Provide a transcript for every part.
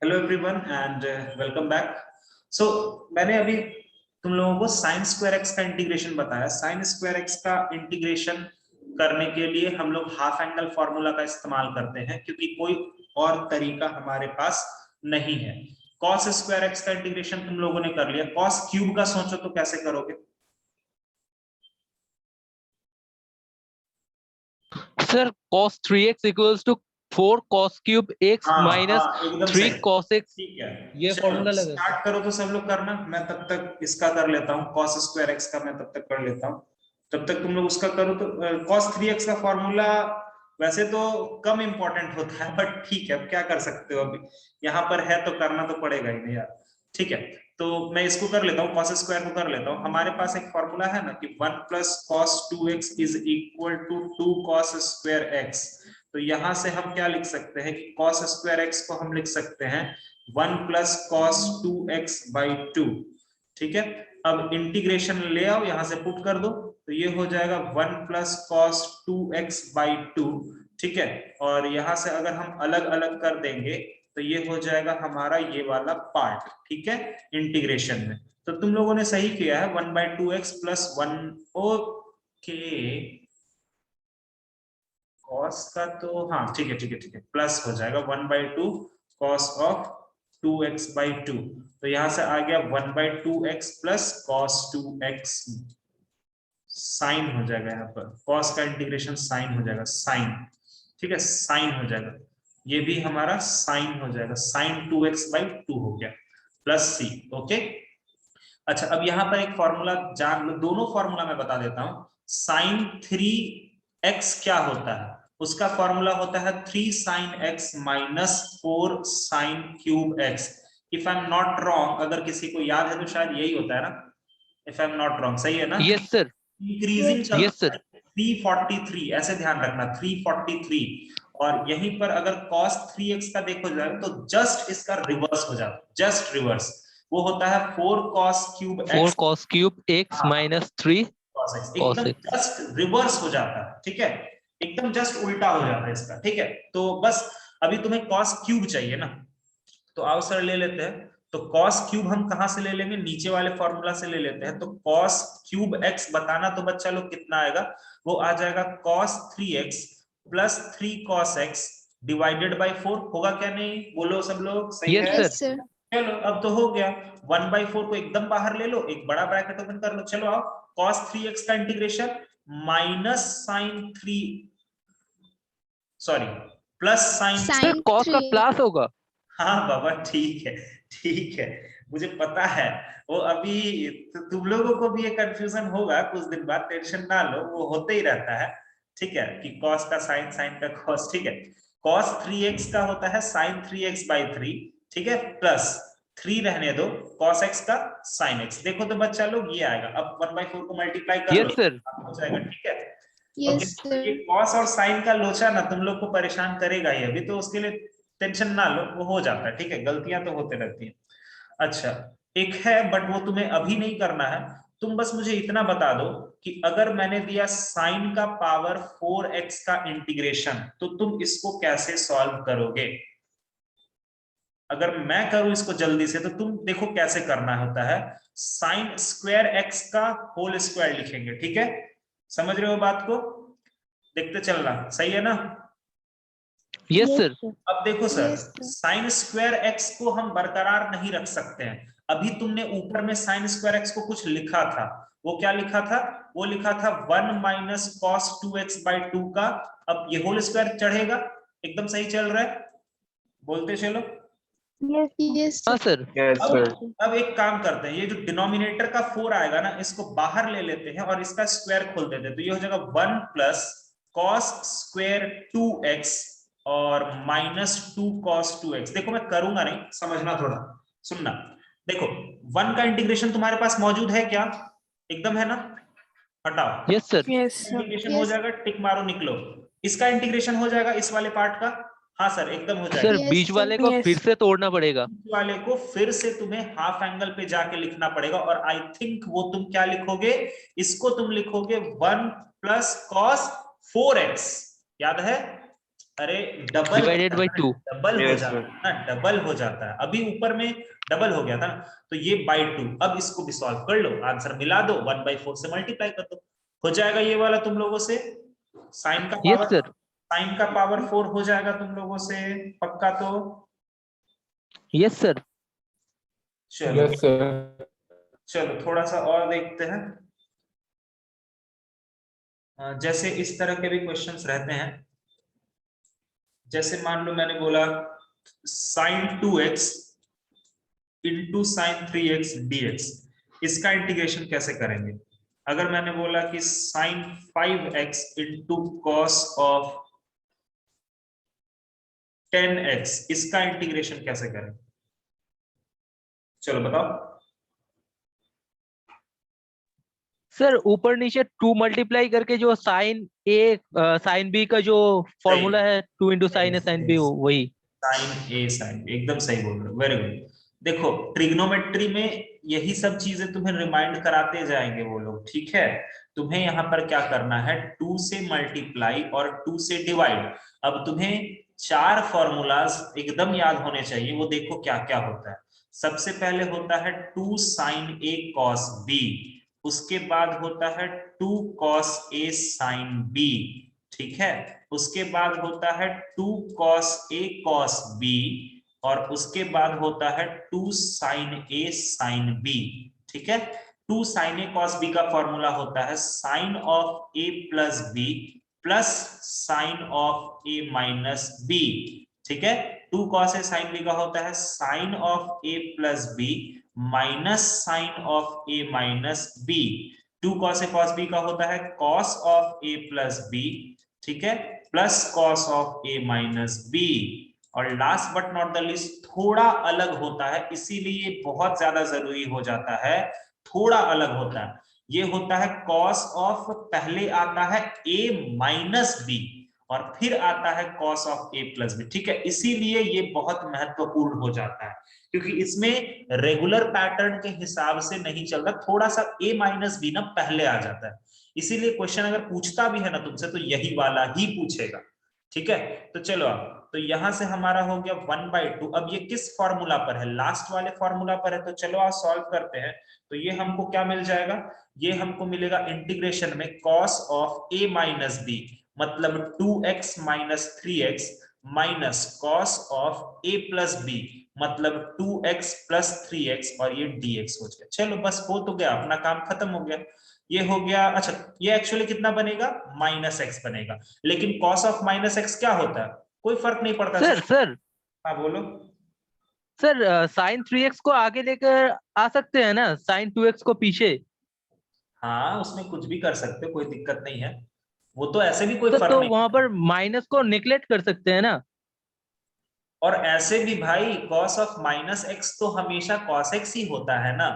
Hello everyone and welcome back. So मैंने अभी तुम लोगों को साइन स्क्वायर एक्स का इंटीग्रेशन बताया। साइन स्क्वायर एक्स का इंटीग्रेशन करने के लिए हम लोग हाफ एंगल फॉर्मूला का इस्तेमाल करते हैं क्योंकि कोई और तरीका हमारे पास नहीं है। कॉस स्क्वायर एक्स का इंटीग्रेशन तुम लोगों ने कर लिया, कॉस क्यूब का सोचो तो कैसे करोगे? Sir cos 3x equals to 4 cos cube x minus एकदम 3 सही। cos x। ठीक है, ये चलो फॉर्मूला लगा सर। स्टार्ट करो तो सब लोग करना। मैं तब तक इसका कर लेता हूँ, कॉस स्क्वायर एक्स का मैं तब तक कर लेता हूँ। तब तक तुम लोग उसका करो। तो कॉस 3x का फॉर्मूला वैसे तो कम इंपॉर्टेंट होता है, बट ठीक है, अब क्या कर सकते हो, अभी यहाँ पर है तो करना तो पड़ेगा ही नहीं यार। ठीक है, तो मैं इसको कर लेता हूँ, कॉस स्क्वायर को कर लेता हूँ। हमारे पास एक फॉर्मूला है ना कि 1 plus cos 2x is equal to 2 cos square x. तो यहां से हम क्या लिख सकते हैं कि कॉस स्क्वायर एक्स को हम लिख सकते हैं 1 प्लस कॉस 2x बाई 2। ठीक है, अब इंटीग्रेशन ले आओ, यहां से पुट कर दो तो ये हो जाएगा 1 प्लस कॉस 2x बाई 2। ठीक है, और यहां से अगर हम अलग अलग कर देंगे तो ये हो जाएगा हमारा ये वाला पार्ट। ठीक है, इंटीग्रेशन में तो तुम लोगों ने सही किया है, 1 by 2x plus 1। Okay, cos का तो हाँ ठीक है ठीक है ठीक है, प्लस हो जाएगा 1 by 2 cos of 2x by 2। तो यहां से आ गया 1 by 2x plus cos 2x। Sign हो जाएगा, यहाँ पर कॉस का इंटीग्रेशन साइन हो जाएगा, साइन। ठीक है, साइन हो जाएगा, ये भी हमारा साइन हो जाएगा, साइन 2x बाई 2 हो गया प्लस सी। ओके, अच्छा अब यहाँ पर एक फॉर्मूला जान लो, दोनों फॉर्मूला मैं बता देता हूं। साइन 3x क्या होता है? उसका फॉर्मूला होता है 3 sine x minus 4 sine cube x। If I am not wrong, अगर किसी को याद है तो शायद यही होता है ना, if I am not wrong, सही है ना? यस सर, इंक्रीजिंग यस चलता सर। है, 343 ऐसे ध्यान रखना, 343। और यहीं पर अगर cos 3x का देखो जाए तो जस्ट इसका रिवर्स हो जाता है, जस्ट रिवर्स। वो होता है 4 cos cube 4 x। cos cube x minus 3 cos x cos एकदम x। जस्ट रिवर्स हो जाता है। ठीक है, एकदम जस्ट उल्टा हो जाता है इसका। ठीक है, तो बस अभी तुम्हें cos क्यूब चाहिए ना, तो आओ सर ले लेते हैं। तो cos क्यूब हम कहां से ले लेंगे? नीचे वाले फॉर्मूला से ले लेते हैं। तो cos क्यूब x बताना तो बच्चा लोग कितना आएगा, वो आ जाएगा cos 3x plus 3 cos x divided by 4। होगा क्या? नहीं बोलो सब लोग, सही यस है? सर। चलो अब तो हो गया। 1 बाई 4 को एकदम बाहर ले लो, एक बड़ा ब्रैकेट ओपन कर लो। चलो आओ, cos 3x का integration minus sine 3, sorry plus sine. Sir cos का प्लस होगा। हाँ बाबा, ठीक है ठीक है, मुझे पता है। वो अभी तुम लोगों को भी ये कंफ्यूजन होगा कुछ दिन बाद, टेंशन ना लो, वो होते ही रहता है। ठीक है, कि cos का साइन, साइन का cos। ठीक है, cos 3x का होता है साइन 3x बाई 3। ठीक है, प्लस 3 रहने दो cos x का साइन x। देखो तो बच्चा लोग ये आएगा, अब 1 बाई 4 को मल्टीप्लाई कर लो यस सर। हो जाएगा। ठीक है, ओके। यस ये सर। cos और साइन का लोचा ना तुम लोग को परेशान करेगा ही, अभी तो उसके लिए टेंशन ना लो, वो हो जाता है। ठीक है, गलतियां तो होते रहती हैं। अच्छा, एक है बट वो तुम्हें अभी नहीं करना है। तुम बस मुझे इतना बता दो कि अगर मैंने दिया साइन का पावर 4x का इंटीग्रेशन तो तुम इसको कैसे सॉल्व करोगे? अगर मैं करूं इसको जल्दी से तो तुम देखो कैसे करना होता है। साइन स्क्वायर x का होल स्क्वायर लिखेंगे। ठीक है, समझ रहे हो बात को? देखते चलना, सही है ना? Yes sir. अब देखो sir, yes sir. Sign square x को हम बरकरार नहीं रख सकते हैं। अभी तुमने ऊपर में साइन स्क्वायर एक्स को कुछ लिखा था, वो क्या लिखा था? वो लिखा था 1 माइनस कॉस 2x बाई 2 का। अब ये होल स्क्वायर चढ़ेगा, एकदम सही चल रहा है, बोलते चलो। यस हाँ सर। सर। अब एक काम करते हैं, ये जो डिनोमिनेटर का 4 आएगा ना, इसको बाहर ले लेते हैं और इसका स्क्वायर खोल देते हैं। तो ये हो जाएगा 1 प्लस कॉस स्क्वायर 2x और माइनस 2 कॉस 2x। देखो मैं करूंगा नहीं, समझना थोड़ा, सुनना। देखो 1 का इंटीग्रेशन तुम्हारे पास मौजूद है क्या? एकदम है ना? हटाओ, यस सर। इंटीग्रेशन हो जाएगा, टिक मारो, निकलो। इसका इंटीग्रेशन हो जाएगा इस वाले पार्ट का। हाँ सर, एकदम हो सर जाएगा। बीच वाले को फिर से तोड़ना पड़ेगा। वाले को फिर से तुम्हें हाफ एंगल पे जाके लिखना पड़ेगा, और आई थिंक वो तुम क्या लिखोगे? इसको तुम लिखोगे 1 प्लस कॉस 4x। याद है? अरे डबल डिवाइडेड बाई 2। डबल हो Yes, जाता sir. है ना, डबल हो जाता है। अभी ऊपर में डबल हो गया था ना, तो ये बाई 2। अब इसको भी सॉल्व कर लो, आंसर मिला दो, 1/4 से मल्टीप्लाई कर दो, हो जाएगा ये वाला तुम लोगों से। साइन का यस पावर सर। साइन का पावर 4 हो जाएगा तुम लोगों से, पक्का तो? Yes sir. चलो Yes, sir. चलो थोड़ा सा और देखते हैं। जैसे इस तरह के भी क्वेश्चंस रहते हैं, जैसे मान लो मैंने बोला sine 2x into sine 3x dx, इसका इंटीग्रेशन कैसे करेंगे? अगर मैंने बोला कि sign 5x into cos of 10x, इसका इंटीग्रेशन कैसे करें? चलो बताओ। सर ऊपर नीचे 2 मल्टीप्लाई करके जो साइन ए साइन बी का जो फॉर्मूला है 2 इंटू साइन ए साइन बी, वही। साइन ए साइन, एकदम सही बोल रहे हो, वेरी गुड। देखो ट्रिग्नोमेट्री में यही सब चीजें तुम्हें रिमाइंड कराते जाएंगे वो लोग, ठीक है? तुम्हें यहाँ पर क्या करना है, 2 से मल्टीप्लाई और 2 से डिवाइड। अब तुम्हें 4 फॉर्मूलाज एकदम याद होने चाहिए, वो देखो क्या क्या होता है। सबसे पहले होता है 2 साइन ए कॉस बी, उसके बाद होता है 2 कॉस ए साइन बी, ठीक है? उसके बाद होता है 2 cos a cos b, और उसके बाद होता है 2 sin a sin b, ठीक है? 2 sin a cos b का फॉर्मूला होता है sin of a plus b plus sin of a minus b, ठीक है? 2 cos a sin b का होता है sin of a plus b minus sin of a minus b। 2 cos a cos b का होता है cos of a plus b, ठीक है, plus cos of A minus B. और last but not the least थोड़ा अलग होता है, इसीलिए बहुत ज्यादा जरूरी हो जाता है, थोड़ा अलग होता है। ये होता है कॉस ऑफ, पहले आता है ए माइनस बी और फिर आता है cos of a plus b, ठीक है? इसीलिए ये बहुत महत्वपूर्ण हो जाता है, क्योंकि इसमें रेगुलर पैटर्न के हिसाब से नहीं चलता, थोड़ा सा ए माइनस बी ना पहले आ जाता है। इसीलिए क्वेश्चन अगर पूछता भी है ना तुमसे तो यही वाला ही पूछेगा, ठीक है? तो चलो तो यहां से हमारा हो गया 1/2। अब ये किस फॉर्मूला पर है? लास्ट वाले फॉर्मूला पर है। तो चलो आज सॉल्व करते हैं। तो ये हमको क्या मिल जाएगा? ये हमको मिलेगा इंटीग्रेशन में cos of a minus b, मतलब 2x minus 3x minus cos of a plus b, मतलब 2x प्लस 3x, और ये dx हो गया। चलो बस हो तो गया, अपना काम खत्म हो गया, ये हो गया। अच्छा ये एक्चुअली कितना बनेगा? माइनस एक्स बनेगा, लेकिन कॉस ऑफ माइनस एक्स क्या होता है? कोई फर्क नहीं पड़ता सर सर हाँ बोलो। सर साइन 3x को आगे लेकर आ सकते हैं ना, साइन 2x को पीछे। हाँ उसमें कुछ भी कर सकते हो, कोई दिक्कत नहीं है, वो तो ऐसे भी कोई सर फर्क तो नहीं। वहां पर माइनस को निगलेक्ट कर सकते हैं ना। और ऐसे भी भाई कॉस ऑफ माइनस एक्स तो हमेशा कॉस एक्स ही होता है ना,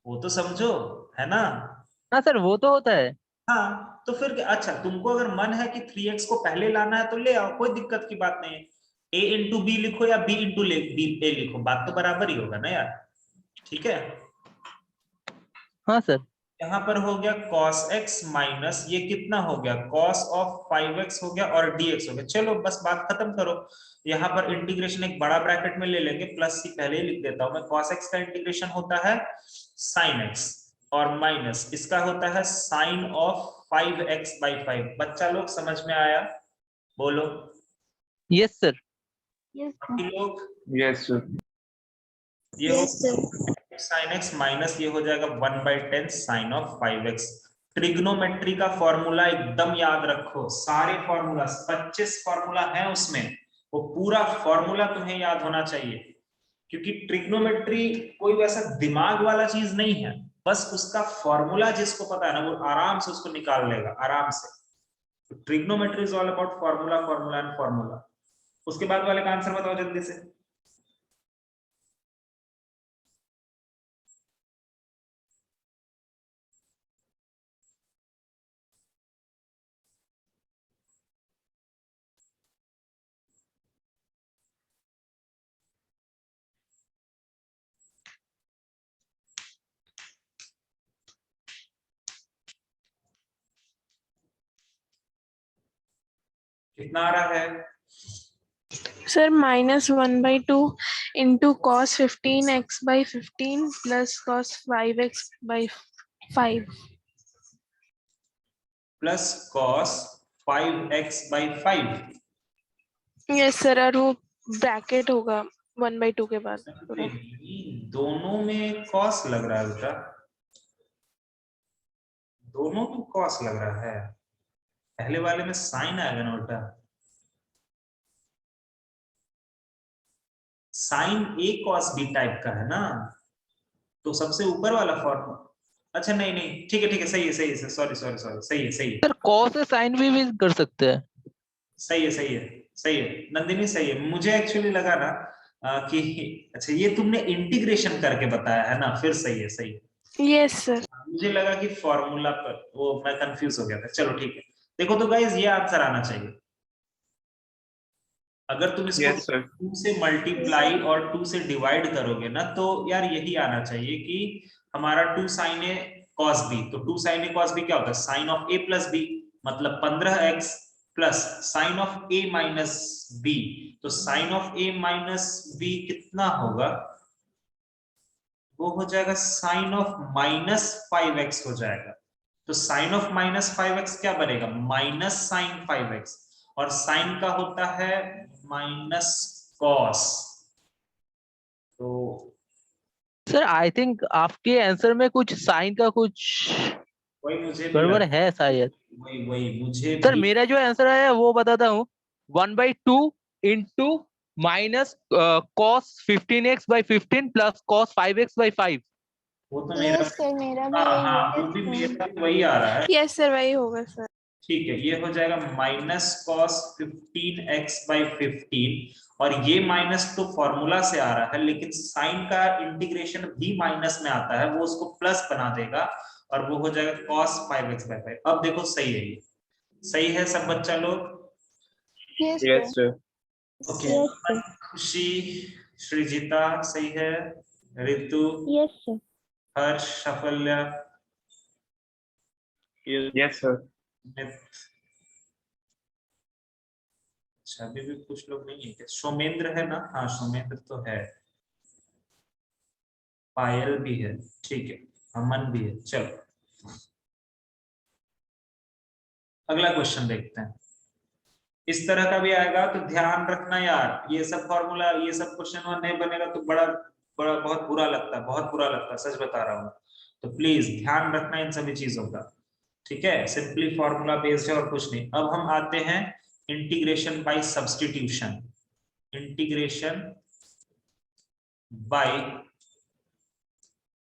वो तो समझो, है ना? हाँ सर वो तो होता है। हाँ तो फिर अच्छा तुमको अगर मन है कि 3x को पहले लाना है तो ले आओ, कोई दिक्कत की बात नहीं है। a इंटू बी लिखो या b इंटू बी ए लिखो, बात तो बराबर ही होगा ना यार, ठीक है? हाँ सर। यहाँ पर हो गया cos x माइनस ये कितना हो गया, cos ऑफ 5x हो गया और dx हो गया। चलो बस बात खत्म करो। यहाँ पर इंटीग्रेशन एक बड़ा ब्रैकेट में ले लेंगे, प्लस सी पहले ही लिख देता हूं मैं। cos x का इंटीग्रेशन होता है sin x, और माइनस इसका होता है sin ऑफ 5x/5। बच्चा लोग समझ में आया? बोलो। Yes sir. बाकी लोग? Yes, sir. ये हो Yes, sir. sin x minus ये हो जाएगा 1/10 sin ऑफ 5x। ट्रिग्नोमेट्री का फॉर्मूला एकदम याद रखो, सारे फॉर्मूला 25 फॉर्मूला है उसमें, वो पूरा फॉर्मूला तुम्हें याद होना चाहिए, क्योंकि ट्रिग्नोमेट्री कोई वैसा दिमाग वाला चीज नहीं है, बस उसका फॉर्मूला जिसको पता है ना वो आराम से उसको निकाल लेगा आराम से। Trigonometry is all about formula formula and formula. उसके बाद वाले का आंसर बताओ जल्दी से। कितना आ रहा है? Sir, -1/2 into cos 15x by 15 plus cos 5x by 5. Plus cos 5x by 5। Yes sir, और वो ब्रैकेट होगा 1/2 के बाद पूरा। दोनों में cos लग रहा है बेटा, दोनों में cos लग रहा है, पहले वाले में साइन आएगा ना बेटा, साइन ए cos b टाइप का है ना, तो सबसे ऊपर वाला फॉर्म, अच्छा नहीं नहीं ठीक है सही है, सॉरी सही है सर cos से sin भी कर सकते हैं। सही है नंदिनी, सही है। मुझे एक्चुअली लगा ना कि अच्छा ये तुमने इंटीग्रेशन करके बताया है ना, फिर सही है। Yes sir. मुझे लगा कि फॉर्मूला पर वो मैं कंफ्यूज हो गया था। चलो ठीक है, देखो तो गाइस ये आंसर आना चाहिए। अगर तुम इसको 2 से मल्टीप्लाई और 2 से डिवाइड करोगे ना, तो यार यही आना चाहिए कि हमारा 2 sin a cos b, तो 2 sin a cos b क्या होता है, sin of a plus b, मतलब 15x plus sine of a minus b, तो sine of a minus b कितना होगा, वो हो जाएगा साइन ऑफ -5x हो जाएगा। तो साइन ऑफ -5x क्या बनेगा, माइनस साइन 5x, और साइन का होता है माइनस कॉस। तो सर आई थिंक आपके आंसर में कुछ साइन का कुछ वही मुझे भी गड़बड़ लगता है शायद। वही मुझे सर भी। मेरा जो आंसर है वो बताता हूँ, 1/2 into minus cos 15x by 15 plus cos 5x by 5। वो तो मेरा, मेरा हाँ वो भी मेरा भी वही आ रहा है। यस सर, वही होगा सर। ठीक है, ये हो जाएगा माइनस कॉस 15x by 15, और ये माइनस तो फॉर्मूला से आ रहा है, लेकिन साइन का इंटीग्रेशन भी माइनस में आता है, वो उसको प्लस बना देगा, और वो हो जाएगा cos 5x by 5। अब देखो सही है, ये सही है सब बच्चा लोग। Yes sir. ओके, खुशी, श्रीजिता सही है, ऋतु, यस सर। हर्ष, साफल्य, Yes, sir. अच्छा अभी भी कुछ लोग नहीं है क्या, सोमेंद्र है ना, हाँ सोमेंद्र तो है, पायल भी है, ठीक है, अमन भी है। चलो अगला क्वेश्चन देखते हैं। इस तरह का भी आएगा तो ध्यान रखना यार, ये सब फॉर्मूला, ये सब क्वेश्चन नहीं बनेगा तो बड़ा बड़ा बहुत बुरा लगता है, बहुत बुरा लगता है, सच बता रहा हूँ। तो प्लीज ध्यान रखना इन सभी चीजों का, ठीक है, सिंपली फॉर्मूला बेस्ड है और कुछ नहीं। अब हम आते हैं integration by substitution, integration by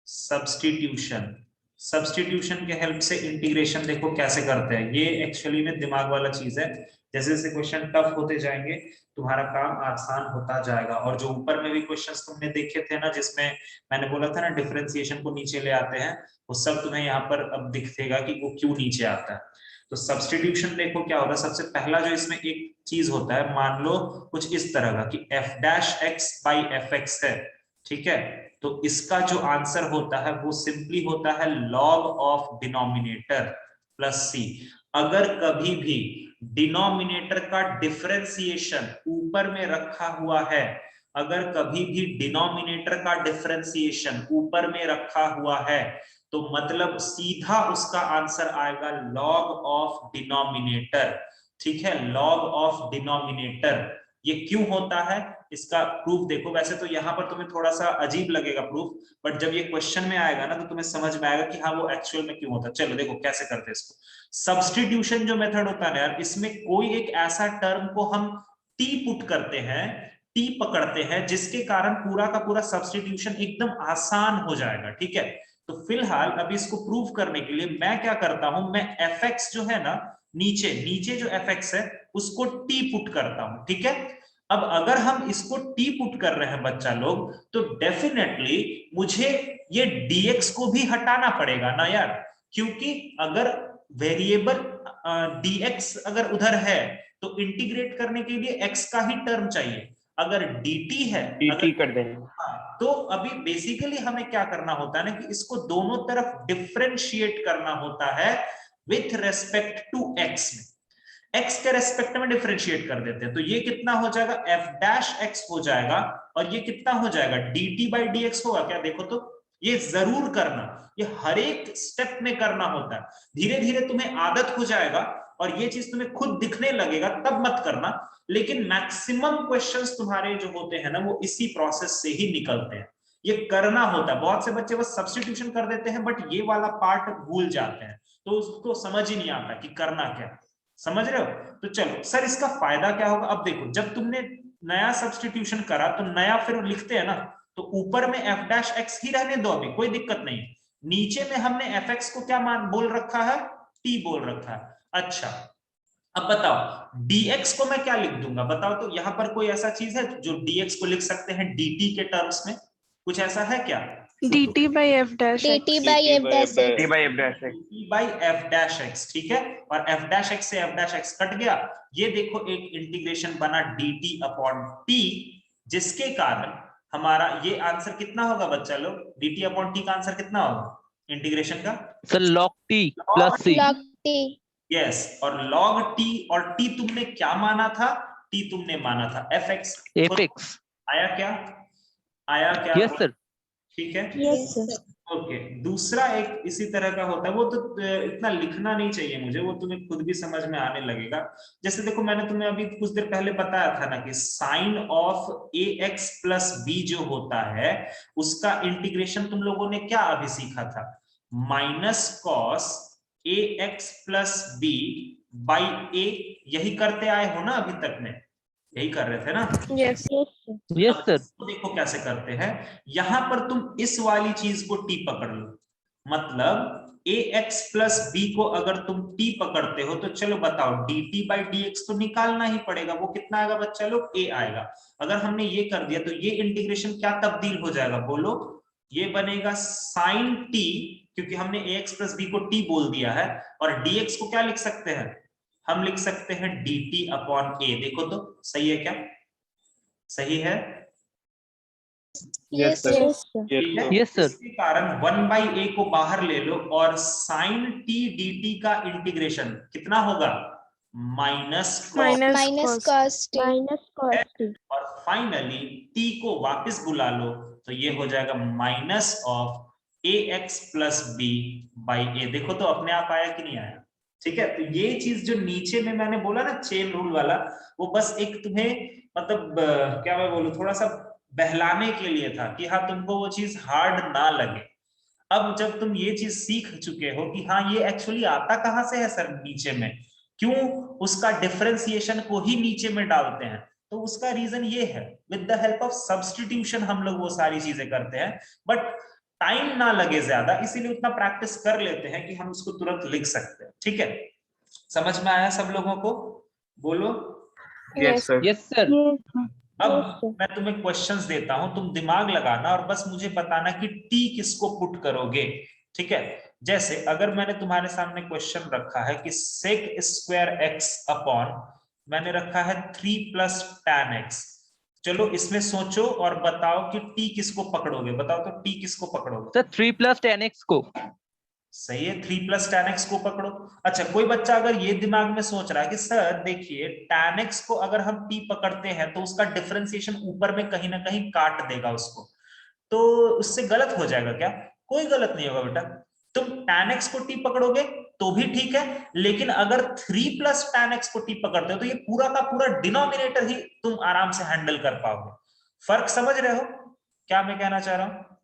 substitution, substitution के हेल्प से इंटीग्रेशन देखो कैसे करते हैं। ये एक्चुअली में दिमाग वाला चीज है, जैसे जैसे क्वेश्चन टफ होते जाएंगे तुम्हारा काम आसान होता जाएगा। और जो ऊपर में भी क्वेश्चंस तुमने देखे थे ना, जिसमें मैंने बोला था ना डिफरेंशिएशन को नीचे ले आते हैं, वो सब तुम्हें यहाँ पर अब दिखेगा कि वो क्यों नीचे आता है। तो सब्स्टिट्यूशन देखो क्या होता है, सबसे पहला जो इसमें एक चीज होता है, मान लो कुछ इस तरह का कि f' by fx है, ठीक है, तो इसका जो आंसर होता है वो सिंपली होता है log ऑफ डिनोमिनेटर प्लस सी। अगर कभी भी डिनोमिनेटर का डिफरेंशिएशन ऊपर में रखा हुआ है, अगर कभी भी डिनोमिनेटर का डिफरेंशिएशन ऊपर में रखा हुआ है, तो मतलब सीधा उसका आंसर आएगा log ऑफ डिनोमिनेटर, ठीक है, log ऑफ डिनोमिनेटर। ये क्यों होता है इसका प्रूफ देखो, वैसे तो यहाँ पर तुम्हें थोड़ा सा अजीब लगेगा प्रूफ, बट जब ये क्वेश्चन में आएगा ना तो तुम्हें समझ में आएगा कि हाँ वो एक्चुअल में क्यों होता है। चलो देखो कैसे करते हैं इसको। सब्स्टिट्यूशन जो मेथड होता है यार, इसमें कोई एक ऐसा टर्म को हम टी पुट करते हैं, टी पकड़ते हैं, जिसके कारण पूरा का पूरा सब्स्टिट्यूशन एकदम आसान हो जाएगा, ठीक है। तो फिलहाल अभी इसको प्रूव करने के लिए मैं क्या करता हूं, मैं fx जो है ना, नीचे नीचे जो fx है उसको टी पुट करता हूं, ठीक है। अब अगर हम इसको टी पुट कर रहे हैं बच्चा लोग, तो डेफिनेटली मुझे ये dx को भी हटाना पड़ेगा ना यार, क्योंकि अगर वेरिएबल dx अगर उधर है तो इंटीग्रेट करने के लिए x का ही टर्म चाहिए। अगर dt है, dt कर देंगे। हाँ, तो अभी बेसिकली हमें क्या करना होता है ना कि इसको दोनों तरफ डिफरेंशिएट करना होता है विथ रेस्पेक्ट टू x में। x के रेस्पेक्ट में डिफरेंशिएट कर देते हैं, तो ये कितना हो जाएगा f डैश x हो जाएगा, और ये कितना हो जाएगा dt बाई dx होगा क्या? देखो तो ये जरूर करना, ये हर एक स्टेप में करना होता है, धीरे धीरे तुम्हें आदत हो जाएगा और ये चीज तुम्हें खुद दिखने लगेगा, तब मत करना। लेकिन मैक्सिमम क्वेश्चंस तुम्हारे जो होते हैं ना वो इसी प्रोसेस से ही निकलते हैं, ये करना होता है। बहुत से बच्चे बस सब्स्टिट्यूशन कर देते हैं बट ये वाला पार्ट भूल जाते हैं, तो उसको समझ ही नहीं आता कि करना क्या, समझ रहे हो? तो चलो सर इसका फायदा क्या होगा? अब देखो जब तुमने नया सब्स्टिट्यूशन करा तो नया फिर लिखते हैं ना, तो ऊपर में f डैश x ही रहने दो, अभी कोई दिक्कत नहीं। नीचे में हमने fx को क्या मान बोल रखा है? t बोल रखा है। अच्छा अब बताओ dx को मैं क्या लिख दूंगा? बताओ तो यहाँ पर कोई ऐसा चीज है जो dx को लिख सकते हैं dt के टर्म्स में? कुछ ऐसा है क्या? dt by f dash x. dt by f dash x. dt by f dash x. dt by f dash x, ठीक है। और f dash x से f dash x कट गया, ये देखो एक इंटीग्रेशन बना dt अपॉन t, जिसके कारण हमारा ये आंसर कितना होगा बच्चा लोग? dt अपॉन t का आंसर कितना होगा इंटीग्रेशन का? Sir log t plus c. log t. Yes, और log t, और t तुमने क्या माना था? t तुमने माना था fx। fx. आया क्या? आया क्या? Yes sir. ठीक है। Yes sir. ओके, दूसरा एक इसी तरह का होता है, वो तो इतना लिखना नहीं चाहिए मुझे, वो तुम्हें खुद भी समझ में आने लगेगा। जैसे देखो मैंने तुम्हें अभी कुछ देर पहले बताया था ना कि sine of ax plus b जो होता है उसका इंटीग्रेशन तुम लोगों ने क्या अभी सीखा था? Minus cos ax plus b by a, यही करते आए हो ना अभी तक में, यही कर रहे थे ना? Yes. Yes sir. तो देखो कैसे करते हैं, यहां पर तुम इस वाली चीज को t पकड़ लो, मतलब ax प्लस b को अगर तुम t पकड़ते हो तो चलो बताओ dt बाई dx तो निकालना ही पड़ेगा, वो कितना आएगा बच्चा लोग? a आएगा। अगर हमने ये कर दिया तो ये इंटीग्रेशन क्या तब्दील हो जाएगा बोलो? ये बनेगा साइन t, क्योंकि हमने ax प्लस b को t बोल दिया है, और dx को क्या लिख सकते हैं? हम लिख सकते हैं dt अपॉन a। देखो तो सही है क्या? सही है? Yes sir. Yes sir. Yes sir. इसके कारण 1 बाई a को बाहर ले लो और साइन t dt का इंटीग्रेशन कितना होगा? Minus Minus cos t. और फाइनली t को वापस बुला लो तो ये हो जाएगा minus of ax plus b by a। देखो तो अपने आप आया कि नहीं आया? ठीक है, तो ये चीज जो नीचे में मैंने बोला ना चेन रूल वाला, वो बस एक तुम्हें मतलब क्या मैं बोलूं, थोड़ा सा बहलाने के लिए था कि हाँ तुमको वो चीज हार्ड ना लगे। अब जब तुम ये चीज सीख चुके हो कि हाँ ये एक्चुअली आता कहाँ से है सर नीचे में, क्यों उसका डिफरेंशिएशन को ही नीचे में डालते हैं, तो उसका रीजन ये है with the help of substitution हम लोग वो सारी चीजें करते हैं, बट टाइम ना लगे ज्यादा, इसीलिए उतना प्रैक्टिस कर लेते हैं कि हम उसको तुरंत लिख सकते हैं। ठीक है, समझ में आया सब लोगों को? बोलो Yes sir. Yes sir. अब मैं तुम्हें क्वेश्चंस देता हूं, तुम दिमाग लगाना और बस मुझे बताना कि t किसको पुट करोगे। ठीक है, जैसे अगर मैंने तुम्हारे सामने क्वेश्चन रखा है कि sec स्क्वायर x अपॉन मैंने रखा है 3 प्लस tan x, चलो इसमें सोचो और बताओ कि t किसको पकड़ोगे? बताओ तो t किसको पकड़ोगे? सर 3 plus tan x को। सही है, 3 प्लस tan x को पकड़ो। अच्छा कोई बच्चा अगर ये दिमाग में सोच रहा है कि सर देखिए tan x को अगर हम t पकड़ते हैं तो उसका डिफरेंशिएशन ऊपर में कहीं ना कहीं काट देगा उसको, तो उससे गलत हो जाएगा क्या? कोई गलत नहीं होगा बेटा, तुम tan x को t पकड़ोगे तो भी ठीक है, लेकिन अगर 3 प्लस tan x को t पकड़ते हो तो ये पूरा का पूरा डिनोमिनेटर ही तुम आराम से हैंडल कर पाओगे। फर्क समझ रहे हो क्या मैं कहना चाह रहा हूं?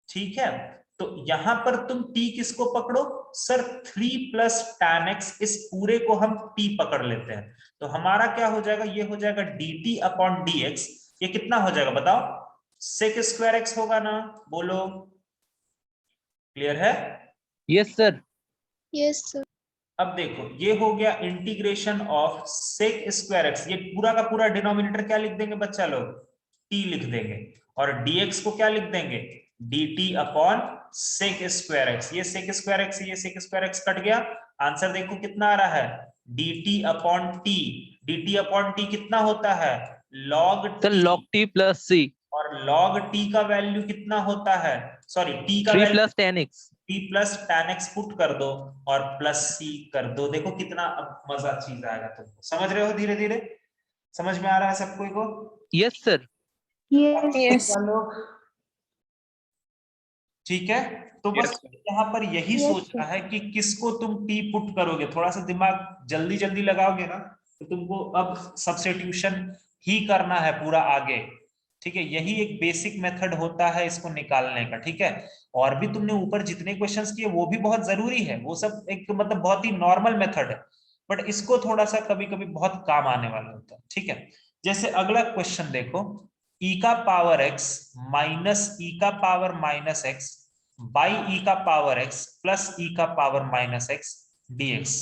ठीक है, तो यहां पर तुम t किसको पकड़ो? सर 3 प्लस tan x, इस पूरे को हम t पकड़ लेते हैं, तो हमारा क्या हो जाएगा? ये हो जाएगा dt अपॉन dx। ये कितना हो जाएगा बताओ? sec स्क्वायर x होगा ना? बोलो, क्लियर है? Yes sir. Yes sir. अब देखो ये हो गया integration of sec square x, ये पूरा का पूरा डिनोमिनेटर क्या लिख देंगे बच्चा लोग? t लिख देंगे, और dx को क्या लिख देंगे? dt upon sec square x। ये sec स्क्वायर x, ये sec स्क्वायर x कट गया, आंसर देखो कितना आ रहा है? dt upon t। dt upon t कितना होता है? log sir t, log t plus c। और log t का वैल्यू कितना होता है? सॉरी t का 3 value plus tan x। t plus tan x put कर दो और प्लस c कर दो। देखो कितना अब मजा चीज आएगा तुमको, समझ रहे हो? धीरे धीरे समझ में आ रहा है सबको को? Yes sir. Yes. लोग ठीक है, तो बस Yes, sir. यहाँ पर यही Yes, सोचना है कि किसको तुम t पुट करोगे। थोड़ा सा दिमाग जल्दी जल्दी लगाओगे ना तो तुमको अब सब्स्टिट्यूशन ही करना है पूरा आगे। ठीक है, यही एक बेसिक मेथड होता है इसको निकालने का। ठीक है, और भी तुमने ऊपर जितने क्वेश्चंस किए वो भी बहुत जरूरी है, वो सब एक मतलब बहुत ही नॉर्मल मेथड है, बट इसको थोड़ा सा कभी कभी बहुत काम आने वाला होता है। ठीक है, जैसे अगला क्वेश्चन देखो, e का पावर x माइनस e का power minus x by e का पावर x प्लस e का पावर माइनस x dx।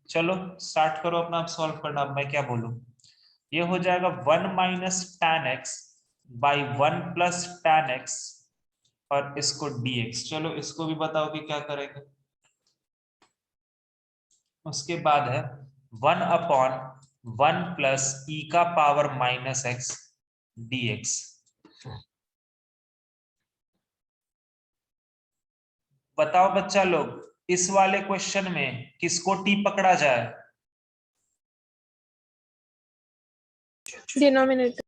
चलो स्टार्ट करो अपना सॉल्व करना। अब मैं क्या बोलूं, ये हो जाएगा 1 minus tan x by 1 plus tan x और इसको dx। चलो इसको भी बताओ कि क्या करेंगे। उसके बाद है 1 अपॉन 1 प्लस e का पावर माइनस x dx। बताओ बच्चा लोग, इस वाले क्वेश्चन में किसको टी पकड़ा जाए? Denominator.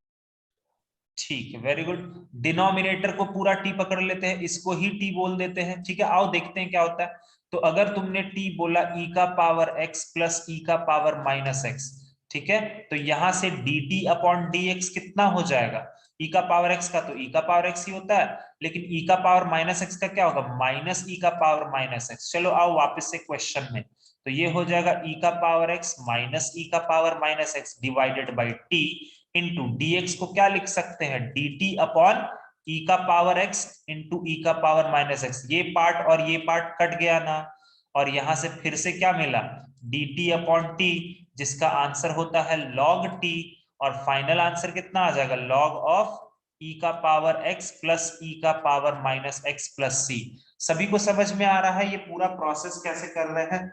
ठीक है, वेरी गुड। डिनोमिनेटर को पूरा टी पकड़ लेते हैं, इसको ही टी बोल देते हैं। ठीक है, आओ देखते हैं क्या होता है। तो अगर तुमने टी बोला e का पावर x प्लस e का पावर माइनस x, ठीक है, तो यहां से dt अपॉन dx कितना हो जाएगा? e का पावर x का तो e का पावर x ही होता है, लेकिन e का पावर माइनस x का क्या होगा? माइनस e का पावर माइनस x। चलो आओ वापस से क्वेश्चन में, तो ये हो जाएगा e का पावर x माइनस e का power minus x divided by t into dx को क्या लिख सकते हैं? dt अपॉन e का पावर x इंटू e का पावर माइनस x। ये पार्ट और ये पार्ट कट गया ना, और यहां से फिर से क्या मिला? dt अपॉन t, जिसका आंसर होता है log t, और फाइनल आंसर कितना आ जाएगा? log ऑफ e का पावर x प्लस e का power minus x plus c। सभी को समझ में आ रहा है ये पूरा प्रोसेस कैसे कर रहे हैं?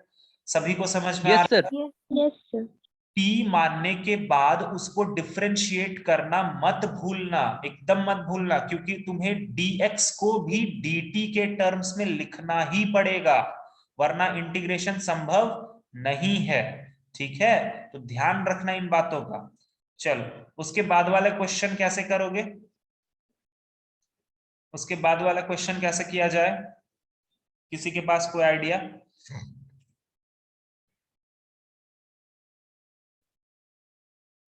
सभी को समझ में आ यस रहा सर। है? Yes, sir. t मानने के बाद उसको डिफरेंशिएट करना मत भूलना, एकदम मत भूलना, क्योंकि तुम्हें dx को भी dt के टर्म्स में लिखना ही पड़ेगा, वरना इंटीग्रेशन संभव नहीं है। ठीक है, तो ध्यान रखना इन बातों का। चलो उसके बाद वाला क्वेश्चन कैसे करोगे? उसके बाद वाला क्वेश्चन कैसे किया जाए? किसी के पास कोई आइडिया?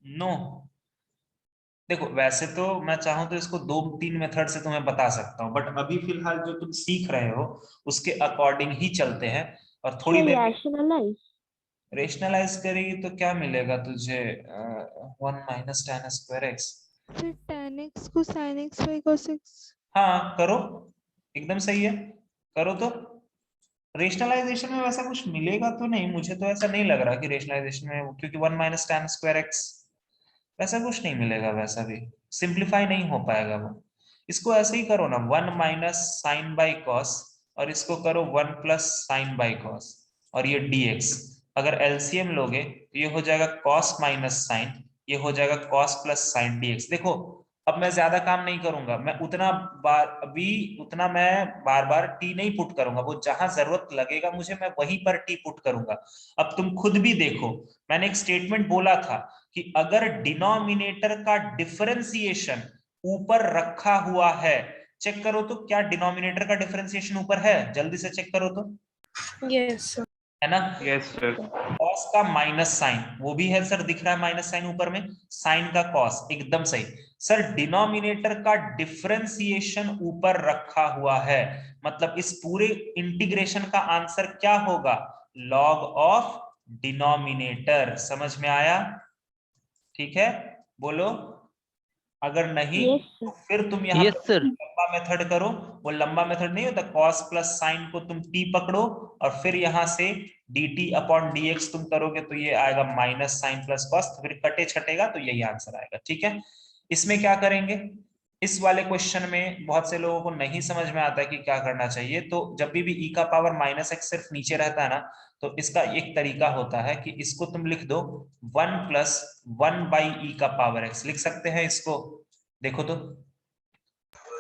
नो? देखो वैसे तो मैं चाहूं तो इसको 2-3 मेथड से तुम्हें बता सकता हूँ, बट अभी फिलहाल जो तुम सीख रहे हो उसके अकॉर्डिंग ही चलते हैं। और थोड़ी देर रेशनलाइज करेगी तो क्या मिलेगा तुझे? 1 माइनस tan स्क्वायर एक्स। फिर tan x को sin x by cos x। हाँ करो, एकदम सही है, करो तो। रेशनलाइजेशन में वैसा कुछ मिलेगा तो नहीं, मुझे तो ऐसा नहीं लग रहा कि रेशनलाइजेशन में, क्योंकि 1 माइनस tan स्क्वायर एक्स वैसा कुछ नहीं मिलेगा, वैसा भी सिंप्लीफाई नहीं हो पाएगा वो। इसको ऐसे ही करो ना, 1 माइनस साइन बाई कॉस, और इसको करो 1 प्लस साइन बाई कॉस, और ये dx। अगर एलसीएम लोगे तो ये हो जाएगा कॉस माइनस साइन, ये हो जाएगा कॉस प्लस साइन dx। देखो अब मैं ज्यादा काम नहीं करूंगा, मैं उतना बार अभी उतना मैं बार बार टी नहीं पुट करूंगा, वो जहां जरूरत लगेगा मुझे मैं वहीं पर टी पुट करूंगा। अब तुम खुद भी देखो, मैंने एक स्टेटमेंट बोला था कि अगर डिनोमिनेटर का डिफरेंशिएशन ऊपर रखा हुआ है, चेक करो तो क्या डिनोमिनेटर का डिफरेंशिएशन ऊपर है? जल्दी से चेक करो तो, Yes, sir. है ना? Yes, sir. कॉस का माइनस साइन वो भी है सर, दिख रहा है माइनस साइन ऊपर में, साइन का कॉस, एकदम सही सर। डिनोमिनेटर का डिफरेंशिएशन ऊपर रखा हुआ है, मतलब इस पूरे इंटीग्रेशन का आंसर क्या होगा? Log of denominator. समझ में आया? ठीक है, बोलो। अगर नहीं तो फिर तुम यहाँ यस पे सर। लंबा मेथड करो। वो लंबा मेथड नहीं होता, कॉस प्लस साइन को तुम t पकड़ो और फिर यहाँ से dt अपॉन dx तुम करोगे तो ये आएगा माइनस साइन प्लस कॉस, तो फिर कटे छटेगा तो यही आंसर आएगा। ठीक है, इसमें क्या करेंगे? इस वाले क्वेश्चन में बहुत से लोगों को नहीं समझ में आता है कि क्या करना चाहिए, तो जब भी e का पावर माइनस एक्स सिर्फ नीचे रहता है ना, तो इसका एक तरीका होता है कि इसको तुम लिख दो 1 प्लस 1 बाई e का पावर x, लिख सकते हैं इसको? देखो तो,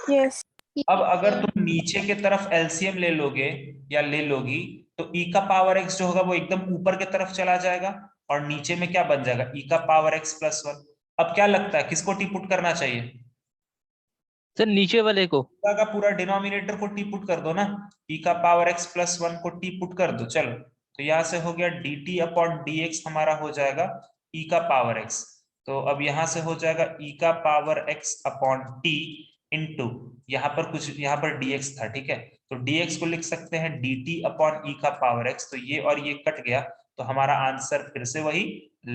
Yes. अब अगर तुम नीचे के तरफ एलसीएम ले लोगे या ले लोगी तो ई का पावर एक्स जो होगा वो एकदम ऊपर की तरफ चला जाएगा और नीचे में क्या बन जाएगा, ई का पावर एक्स प्लस 1। अब क्या लगता है किसको टी पुट करना चाहिए? सर नीचे वाले को। पूरा का पूरा डिनोमिनेटर को टी पुट कर दो ना, ई का पावर एक्स प्लस 1 को टी पुट कर दो। चलो तो यहां से हो गया dt अपॉन dx हमारा हो जाएगा ई का पावर एक्स। तो अब यहां से हो जाएगा ई का power x upon T into यहाँ पर कुछ, यहाँ पर dx था, ठीक है, तो dx को लिख सकते हैं dt अपॉन ई का पावर एक्स। तो ये और ये कट गया तो हमारा आंसर फिर से वही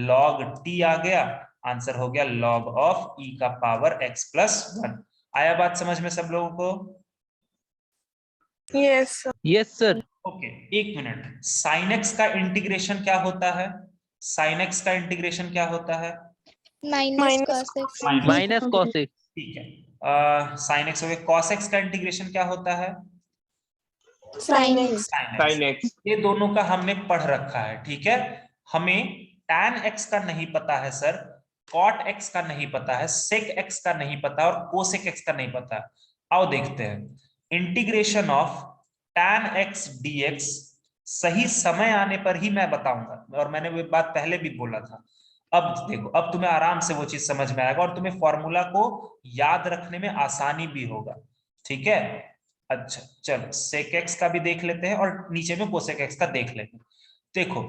log t आ गया। आंसर हो गया log ऑफ ई का पावर एक्स प्लस 1। आया बात समझ में सब लोगों को? Yes, sir. Yes sir. Okay, एक मिनट, साइन एक्स का इंटीग्रेशन क्या होता है? साइन एक्स का इंटीग्रेशन क्या होता है? minus cos x. Minus cos x. ठीक है, साइन एक्स हो गया। कॉस एक्स का इंटीग्रेशन क्या होता है? Sin x. Sin x. ये दोनों का हमने पढ़ रखा है, ठीक है। हमें tan x का नहीं पता है सर, cot x का नहीं पता है, sec x का नहीं पता और cosec x का नहीं पता। आओ देखते हैं। Integration of tan x dx सही समय आने पर ही मैं बताऊंगा, और मैंने वो बात पहले भी बोला था। अब देखो, अब तुम्हें आराम से वो चीज समझ में आएगा और तुम्हें फॉर्मूला को याद रखने में आसानी भी होगा, ठीक है। अच्छा चलो sec x का भी देख लेते हैं और नीचे में cosec x का देख लेते हैं। देखो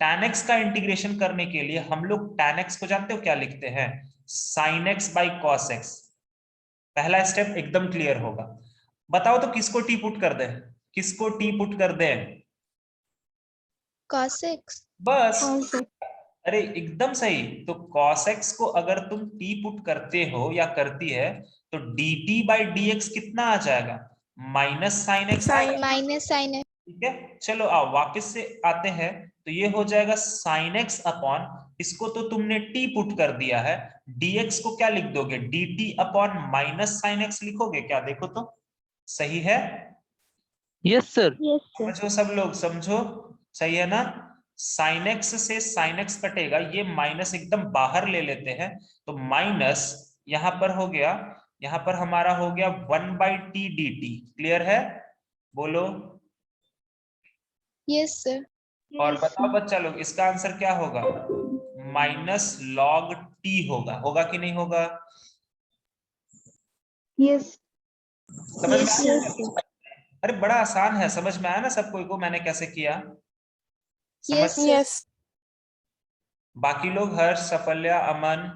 tan x का इंटीग्रेशन करने के लिए हम लोग tan x को जानते हो क्या लिखते हैं? sin x by cos x। पहला स्टेप एकदम क्लियर होगा। बताओ तो किसको टी पुट कर दे, किसको टी पुट कर दे? Cos x. बस, अरे एकदम सही। तो cos x को अगर तुम टी पुट करते हो या करती है तो dt बाई dx कितना आ जाएगा? Minus sine x. Minus sin x. ठीक है, चलो आओ वापस से आते हैं। तो ये हो जाएगा साइन एक्स अपॉन, इसको तो तुमने टी पुट कर दिया है, dx को क्या लिख दोगे? dt upon minus sine x लिखोगे क्या? देखो तो सही है? Yes sir. समझो सब लोग, समझो, सही है ना? साइन एक्स से साइन एक्स कटेगा, ये माइनस एकदम बाहर ले लेते हैं तो माइनस यहां पर हो गया, यहां पर हमारा हो गया 1 by T D T. Clear है? बोलो। Yes, sir. और बताओ बच्चा लोग इसका आंसर क्या होगा? माइनस लॉग टी होगा, होगा कि नहीं होगा? Yes. समझ में Yes, आया? yes. अरे बड़ा आसान है, समझ में आया ना सबको को मैंने कैसे किया? समझ? Yes, sir. Yes. बाकी लोग हर्ष, सफल्या, अमन?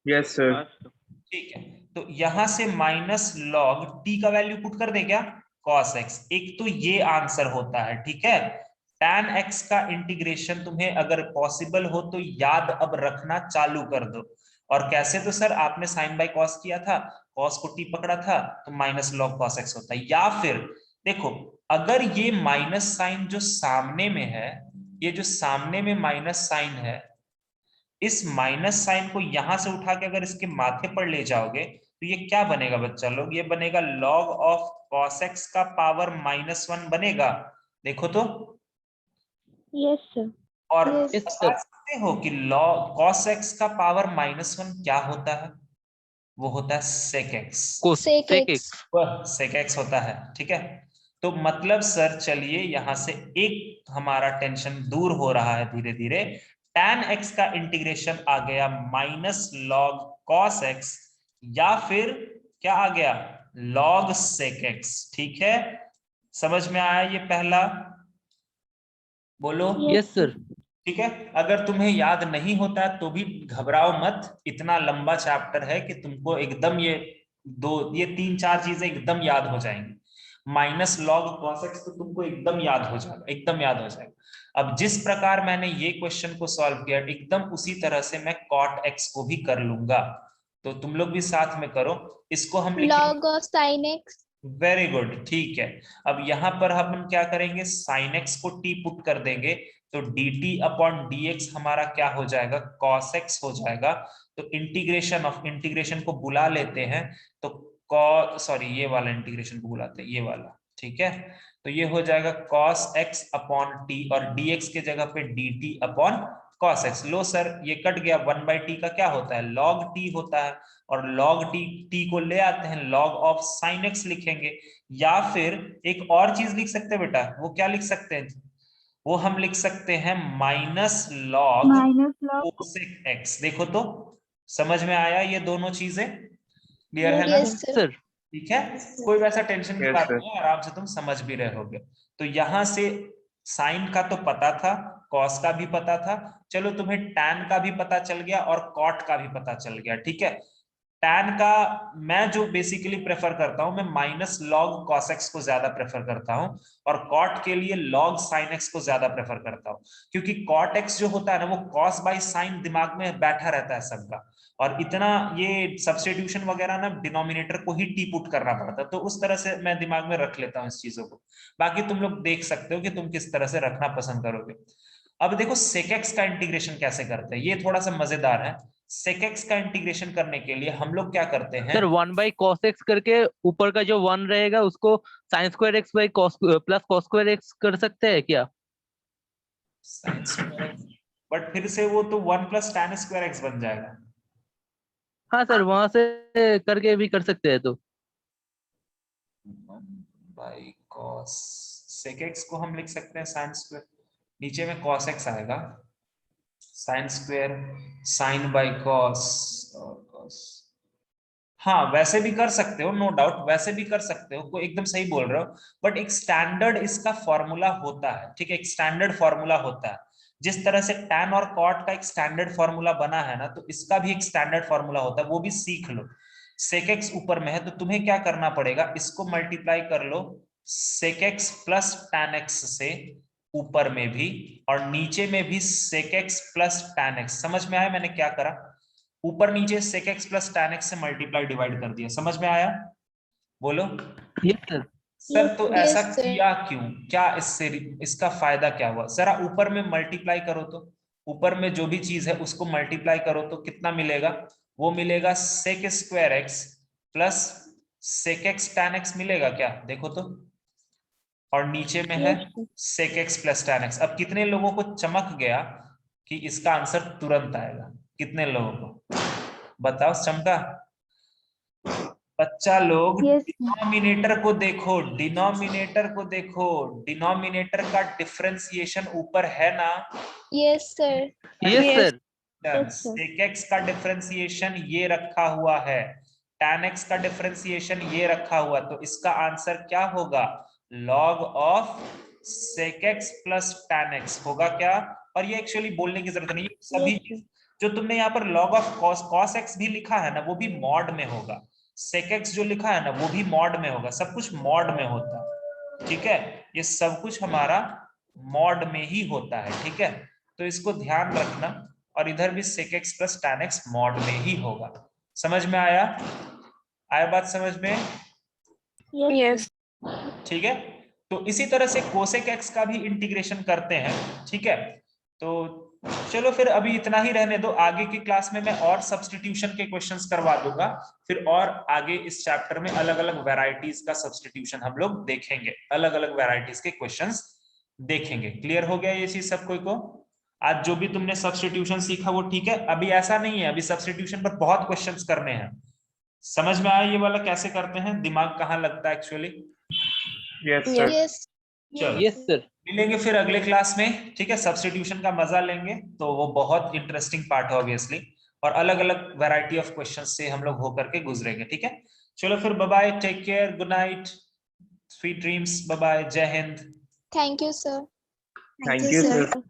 Yes, sir. ठीक है, तो यहां से माइनस लॉग टी का वैल्यू पुट कर दे क्या? cos x। एक तो ये आंसर होता है, ठीक है। tan x का इंटीग्रेशन तुम्हें अगर पॉसिबल हो तो याद अब रखना चालू कर दो। और कैसे? तो सर आपने साइन बाय कॉस किया था, कॉस को टी पकड़ा था तो माइनस लॉग cos x होता है। या फिर देखो, अगर ये माइनस साइन जो सामने में है, ये जो सामने में माइनस साइन है, इस माइनस साइन को यहां से उठा के अगर इसके माथे पर ले जाओगे तो ये क्या बनेगा बच्चा लोग? ये बनेगा log ऑफ cos x का पावर -1 बनेगा। देखो तो। Yes, sir. और Yes, बता sir. सकते हो कि log cos x का पावर -1 क्या होता है? वो होता है sec x। Sec x. वह sec x होता है, ठीक है। तो मतलब सर चलिए यहां से एक हमारा टेंशन दूर हो रहा है धीरे धीरे। tan x का इंटीग्रेशन आ गया माइनस लॉग cos x, या फिर क्या आ गया? log sec x। ठीक है, समझ में आया ये पहला? बोलो। Yes sir. ठीक है, अगर तुम्हें याद नहीं होता तो भी घबराओ मत, इतना लंबा चैप्टर है कि तुमको एकदम ये 3-4 चीजें एकदम याद हो जाएंगी। माइनस लॉग cos x तो तुमको एकदम याद हो जाएगा, एकदम याद हो जाएगा। अब जिस प्रकार मैंने ये क्वेश्चन को सॉल्व किया एकदम उसी तरह से मैं cot x को भी कर लूंगा, तो तुम लोग भी साथ में करो। इसको हम Log of sin x. Very good, ठीक है। अब यहां पर हम क्या करेंगे? साइन एक्स को टी पुट कर देंगे तो dt अपॉन dx हमारा क्या हो जाएगा? cos x हो जाएगा। तो इंटीग्रेशन ऑफ इंटीग्रेशन को बुला लेते हैं, तो सॉरी ये वाला इंटीग्रेशन को बुलाते हैं, ये वाला, ठीक है। तो ये हो जाएगा cos x अपॉन t और dx के जगह पे dt अपॉन cos x। लो सर ये कट गया, 1/t का क्या होता है, log t होता है, और log t को ले आते हैं log of sin x लिखेंगे, या फिर एक और चीज लिख सकते हैं बेटा, वो क्या लिख सकते हैं, वो हम लिख सकते हैं माइनस log cosec x। देखो तो समझ में आया ये दोनों चीजें, क्लियर है ना? Yes, sir. सर ठीक है, कोई वैसा टेंशन की Yes, बात sir. नहीं है, आराम से तुम समझ भी रहे होगे। तो यहां से साइन का तो पता था, कॉस का भी पता था, चलो तुम्हें टैन का भी पता चल गया और कॉट का भी पता चल गया। ठीक है, टैन का मैं जो बेसिकली प्रेफर करता हूं, मैं माइनस लॉग कॉस एक्स को ज्यादा प्रेफर करता हूं, और कॉट के लिए लॉग साइन एक्स को ज्यादा प्रेफर करता हूं, क्योंकि कॉट एक्स जो होता है ना वो कॉस बाई साइन दिमाग में बैठा रहता है सबका, और इतना ये सब्स्टिट्यूशन वगैरह ना डिनोमिनेटर को ही टी पुट करना पड़ता है, तो उस तरह से मैं दिमाग में रख लेता हूँ इस चीजों को। बाकी तुम लोग देख सकते हो कि तुम किस तरह से रखना पसंद करोगे। अब देखो sec x का इंटीग्रेशन कैसे करते हैं, ये थोड़ा सा मजेदार है। sec x का इंटीग्रेशन करने के लिए हम लोग क्या करते हैं, सर 1/cos x करके ऊपर का जो 1 रहेगा उसको sin square x by cos plus cos square x कर सकते हैं क्या? sin square x, बट फिर से वो तो 1 प्लस tan स्क्वायर x बन जाएगा। हाँ सर वहां से करके भी कर सकते हैं। तो 1/cos sec x को हम लिख सकते हैं sin स्क्वायर, नीचे में cos x आएगा, sin square sin by cos, हाँ वैसे भी कर सकते हो, नो डाउट वैसे भी कर सकते हो, कोई एकदम सही बोल रहे हो, बट एक स्टैंडर्ड इसका फॉर्मूला होता है। ठीक है, एक स्टैंडर्ड फॉर्मूला होता है, जिस तरह से tan और cot का एक स्टैंडर्ड फॉर्मूला बना है ना, तो इसका भी एक स्टैंडर्ड फॉर्मूला होता है, वो भी सीख लो। sec x ऊपर में है तो तुम्हें क्या करना पड़ेगा, इसको मल्टीप्लाई कर लो sec x plus tan x से ऊपर में भी, और नीचे में भी sec x plus tan x। समझ में आया मैंने क्या करा, ऊपर नीचे sec x plus tan x से मल्टीप्लाई डिवाइड कर दिया, समझ में आया? बोलो यस सर। सर, तो ऐसा Yes, sir. किया क्यों, क्या इससे इसका फायदा क्या हुआ? जरा ऊपर में मल्टीप्लाई करो, तो ऊपर में जो भी चीज है उसको मल्टीप्लाई करो तो कितना मिलेगा, वो मिलेगा sec square x plus sec x tan x मिलेगा क्या, देखो तो, और नीचे में है sec x plus tan x। अब कितने लोगों को चमक गया कि इसका आंसर तुरंत आएगा, कितने लोगों को बताओ चमका? बच्चा लोग Yes. डिनोमिनेटर को देखो, डिनोमिनेटर को देखो, डिनोमिनेटर का डिफरेंशिएशन ऊपर है ना, Yes, sir. Yes Yes. Sir. Yes, sir. sec x का डिफरेंशिएशन ये रखा हुआ है, tan x का डिफरेंशिएशन ये रखा हुआ, तो इसका आंसर क्या होगा, log of sec x plus tan x होगा क्या? और ये एक्चुअली बोलने की जरूरत नहीं है, सभी Yes, sir. जो तुमने यहाँ पर log ऑफ cos x भी लिखा है ना, वो भी मॉड में होगा, sec x जो लिखा है ना वो भी मॉड में होगा, सब कुछ मॉड में होता है। ठीक है, ये सब कुछ हमारा मॉड में ही होता है। ठीक है, तो इसको ध्यान रखना, और इधर भी sec x plus tan x mod में ही होगा। समझ में आया? आया बात समझ में? Yes. ठीक है, तो इसी तरह से cosec x का भी इंटीग्रेशन करते हैं। ठीक है, तो चलो फिर अभी इतना ही रहने दो, आगे की क्लास में मैं और सब्स्टिट्यूशन के क्वेश्चंस करवा दूंगा, फिर और आगे इस चैप्टर में अलग अलग वैरायटीज का सब्स्टिट्यूशन हम लोग देखेंगे, अलग अलग वैरायटीज के क्वेश्चंस देखेंगे। क्लियर हो गया ये चीज सब कोई को? आज जो भी तुमने सब्स्टिट्यूशन सीखा वो ठीक है, अभी ऐसा नहीं है, अभी सब्स्टिट्यूशन पर बहुत क्वेश्चंस करने हैं। समझ में आया ये वाला कैसे करते हैं, दिमाग कहाँ लगता है एक्चुअली? Yes, sir. Yes. चलो यस सर। मिलेंगे फिर अगले क्लास में। ठीक है, सब्स्टिट्यूशन का मजा लेंगे, तो वो बहुत इंटरेस्टिंग पार्ट है ऑब्वियसली, और अलग अलग वैरायटी ऑफ क्वेश्चंस से हम लोग होकर के गुजरेंगे। ठीक है, चलो फिर bye bye, take care, good night, sweet dreams, bye bye, जय हिंद। Thank you, sir. Thank you, sir. Sir.